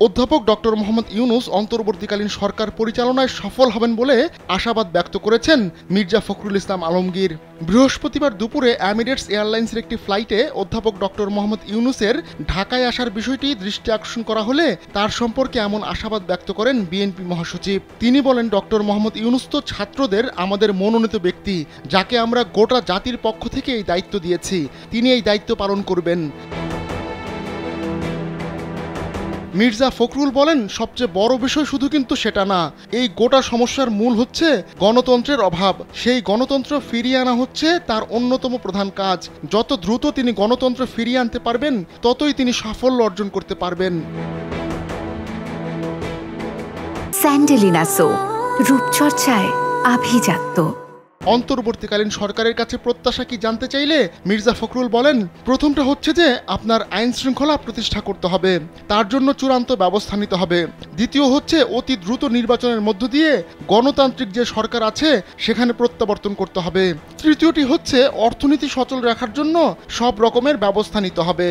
অধ্যাপক ডক্টর মোহাম্মদ ইউনূস অন্তর্বর্তীকালীন সরকার পরিচালনায় সফল হবেন বলে আশাবাদ ব্যক্ত করেছেন মির্জা ফখরুল ইসলাম আলমগীর। বৃহস্পতিবার দুপুরে এমিরেটস এয়ারলাইন্সের একটি ফ্লাইটে অধ্যাপক ডক্টর মোহাম্মদ ইউনূসের ঢাকায় আসার বিষয়টি দৃষ্টি আকর্ষণ করা হলে তার সম্পর্কে এমন আশাবাদ ব্যক্ত করেন বিএনপি মহাসচিব। তিনি বলেন, ডক্টর মোহাম্মদ ইউনূস তো ছাত্রদের আমাদের মনোনীত ব্যক্তি, যাকে আমরা গোটা জাতির পক্ষ থেকে এই দায়িত্ব দিয়েছি। তিনি এই দায়িত্ব পালন করবেন। মির্জা ফখরুল বলেন, সবচেয়ে বড় বিষয় শুধু কিন্তু সেটা না, এই গোটা সমস্যার মূল হচ্ছে গণতন্ত্রের অভাব। সেই গণতন্ত্র ফিরিয়ে আনা হচ্ছে তার অন্যতম প্রধান কাজ। যত দ্রুত তিনি গণতন্ত্র ফিরিয়ে আনতে পারবেন, ততই তিনি সাফল্য অর্জন করতে পারবেন। স্যান্ডেলিনা সো, রূপচর্চায় আভিজাত্য। অন্তর্বর্তীকালীন সরকারের কাছে প্রত্যাশা কি জানতে চাইলে মির্জা ফখরুল বলেন, প্রথমটা হচ্ছে যে আপনার আইন শৃঙ্খলা প্রতিষ্ঠা করতে হবে, তার জন্য চূড়ান্ত ব্যবস্থা নিতে হবে। দ্বিতীয় হচ্ছে অতি দ্রুত নির্বাচনের মধ্য দিয়ে গণতান্ত্রিক যে সরকার আছে সেখানে প্রত্যাবর্তন করতে হবে। তৃতীয়টি হচ্ছে অর্থনীতি সচল রাখার জন্য সব রকমের ব্যবস্থা নিতে হবে।